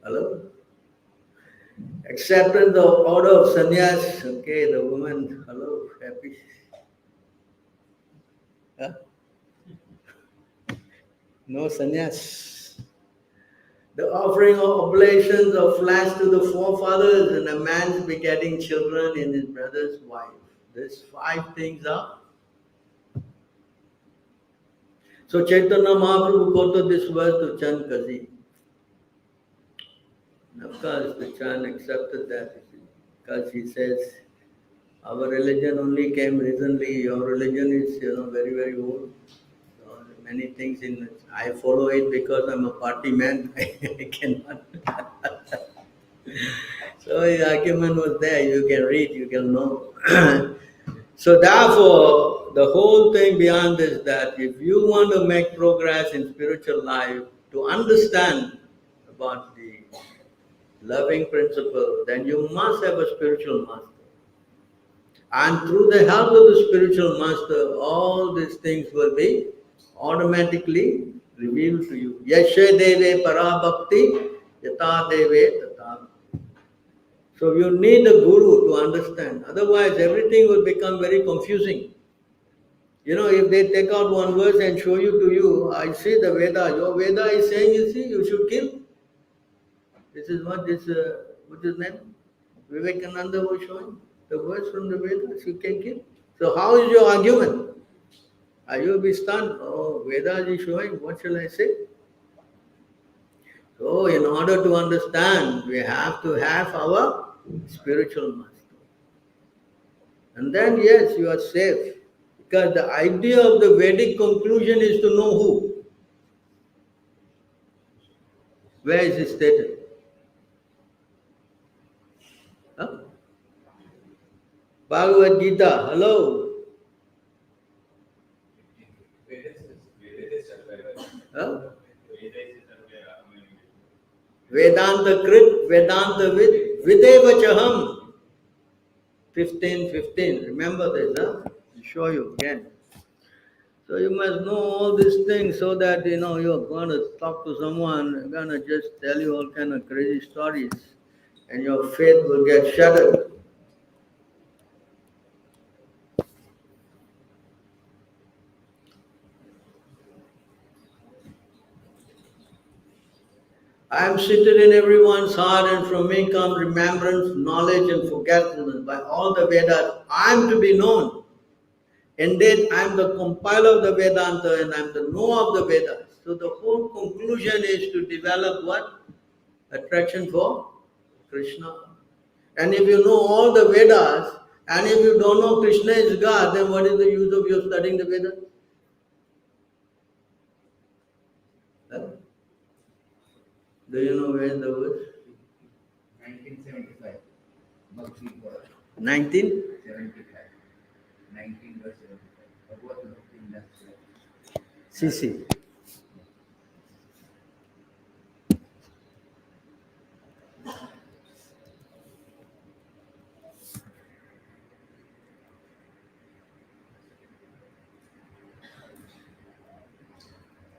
Hello? Acceptance of order of sannyas. Okay, the woman, hello, happy. No sannyas. The offering of oblations of flesh to the forefathers and a man's begetting children in his brother's wife. These 5 things are. So Chaitanya Mahaprabhu quoted this verse to Chan Kazi. Of course, the Chan accepted that because he says, our religion only came recently, your religion is very old. So many things in it. I follow it because I'm a party man. I cannot. So his argument was there. You can read, you can know. So therefore, the whole thing beyond is that if you want to make progress in spiritual life, to understand about the loving principle, then you must have a spiritual master. And through the help of the spiritual master, all these things will be automatically revealed to you. Yasya deve parabhakti yata deve tata. So you need a guru to understand. Otherwise, everything will become very confusing. You know, if they take out one verse and show you to you, I see the Veda. Your Veda is saying, you see, you should kill. This is what what's his name? Vivekananda was showing. The verse from the Vedas, you can kill. So how is your argument? Are you be stunned? Oh, Vedas is showing, what shall I say? So in order to understand, we have to have our spiritual master. And then yes, you are safe. Because the idea of the Vedic conclusion is to know who. Where is it stated? Huh? Bhagavad Gita, hello. Huh? Vedanta Krit, Vedanta Vid, Videva Chaham. 15:15. Remember this, huh? I'll show you again. So you must know all these things so that you know you're gonna talk to someone, gonna just tell you all kind of crazy stories, and your faith will get shattered. I am seated in everyone's heart, and from me come remembrance, knowledge, and forgetfulness. By all the Vedas, I am to be known. Indeed, I am the compiler of the Vedanta, and I am the knower of the Vedas. So the whole conclusion is to develop what? Attraction for Krishna. And if you know all the Vedas, and if you don't know Krishna is God, then what is the use of your studying the Vedas? Huh? Do you know where is the verse? 1975. Bhakti Gita. 19? 75. 19 verse 75. Bhagavad Gita. CC.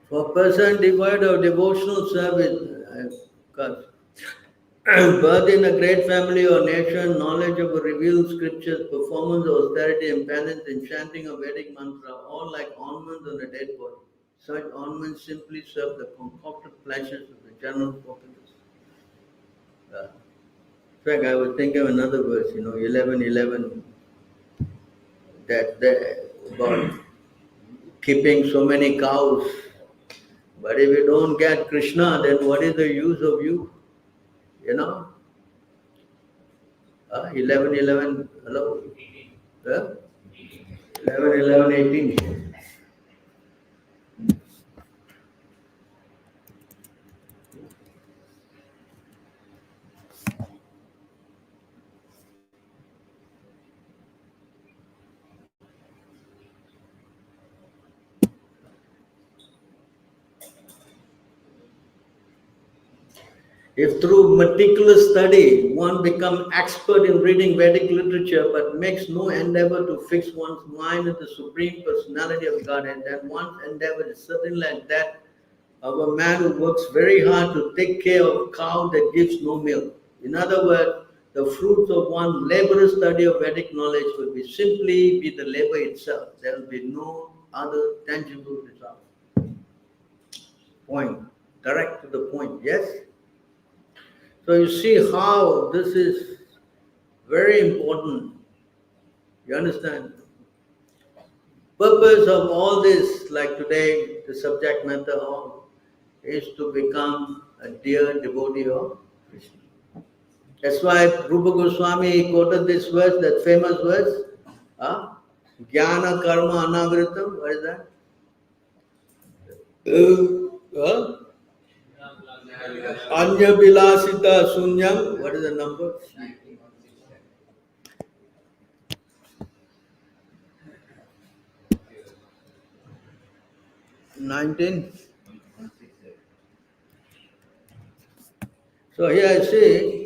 For a person devoid of devotional service, birth in a great family or nation, knowledge of a revealed scriptures, performance of austerity and penance, and chanting of Vedic mantra, all like ornaments on a dead body. Such ornaments simply serve the concocted pleasures of the general populace. In fact, I was thinking of another verse, 11:11, that about keeping so many cows. But if you don't get Krishna, then what is the use of you? You know? 11:11, hello? 11:11:18. If through meticulous study one becomes expert in reading Vedic literature but makes no endeavor to fix one's mind on the Supreme Personality of Godhead, then one's endeavor is certainly like that of a man who works very hard to take care of a cow that gives no milk. In other words, the fruits of one laborious study of Vedic knowledge will be simply be the labor itself. There will be no other tangible result. Point. Direct to the point. Yes? So you see how this is very important. You understand? Purpose of all this, like today, the subject matter of, is to become a dear devotee of Krishna. That's why Rupa Goswami quoted this verse, that famous verse, Jnana Karma Anavritam. What is that? Anya Bilasita Sunyam. What is the number? 19. So here I see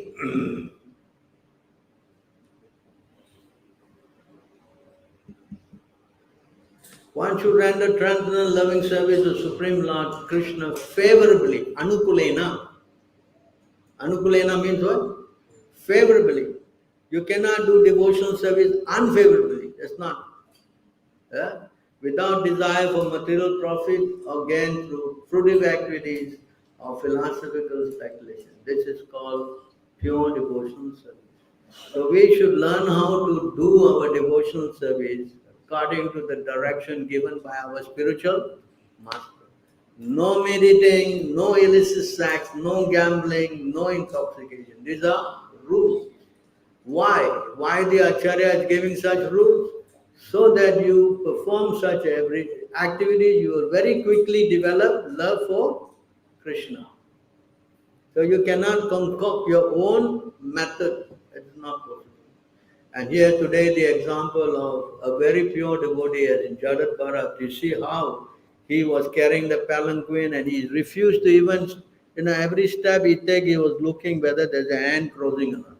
One should render transcendental loving service to Supreme Lord Krishna favorably. Anukulena. Anukulena means what? Favorably. You cannot do devotional service unfavorably. That's not. Without desire for material profit or gain through fruitive activities or philosophical speculation. This is called pure devotional service. So we should learn how to do our devotional service according to the direction given by our spiritual master. No meditating, no illicit sex, no gambling, no intoxication. These are rules. Why? Why the Acharya is giving such rules? So that you perform such every activity, you will very quickly develop love for Krishna. So you cannot concoct your own method. It's not possible. And here today the example of a very pure devotee as in Jadat Bharat, you see how he was carrying the palanquin and he refused to even, every step he take, he was looking whether there's a hand crossing or not.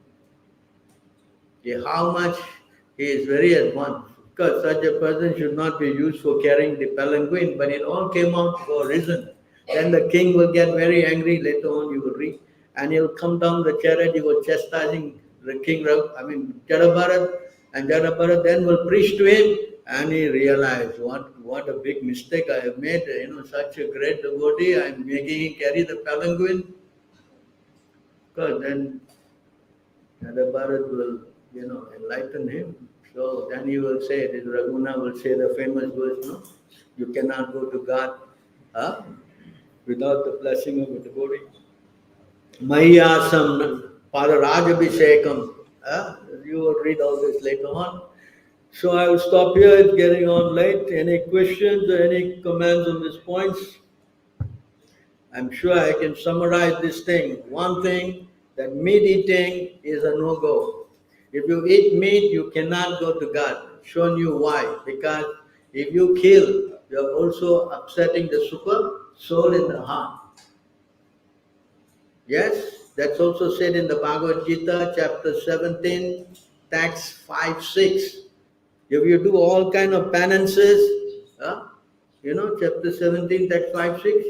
How much he is very advanced. Because such a person should not be used for carrying the palanquin, but it all came out for a reason. Then the king will get very angry, later on you will read, and he'll come down the chariot, he was chastising the king, Jadabharat, and Jadabharat then will preach to him, and he realized what a big mistake I have made, such a great devotee, I'm making him carry the palanquin. Because then Jadabharat will enlighten him. So then he will say, this Raguna will say the famous verse, no? You cannot go to God without the blessing of a devotee. Mayasam Padarajabhisekam. You will read all this later on. So I will stop here, it's getting on late. Any questions or any comments on these points? I'm sure I can summarize this thing. One thing, that meat eating is a no-go. If you eat meat, you cannot go to God. Shown you why. Because if you kill, you're also upsetting the super soul in the heart. Yes, that's also said in the Bhagavad Gita, chapter 17, text 5, 6. If you do all kind of penances, chapter 17, text 5, 6,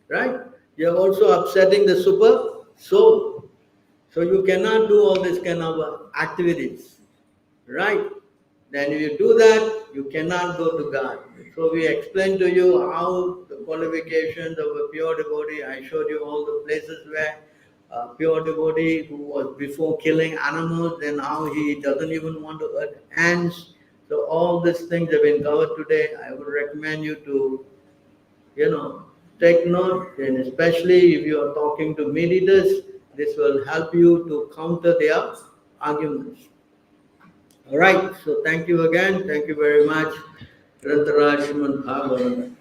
right? You're also upsetting the super soul. So you cannot do all this kind of activities, right? Then if you do that, you cannot go to God. So we explained to you how the qualifications of a pure devotee. I showed you all the places where a pure devotee who was before killing animals, then how he doesn't even want to hurt ants. So all these things have been covered today. I would recommend you to, take note, and especially if you are talking to mediators, this will help you to counter their arguments. All right, so thank you again. Thank you very much. Rantaraj Srimad Bhagavatam.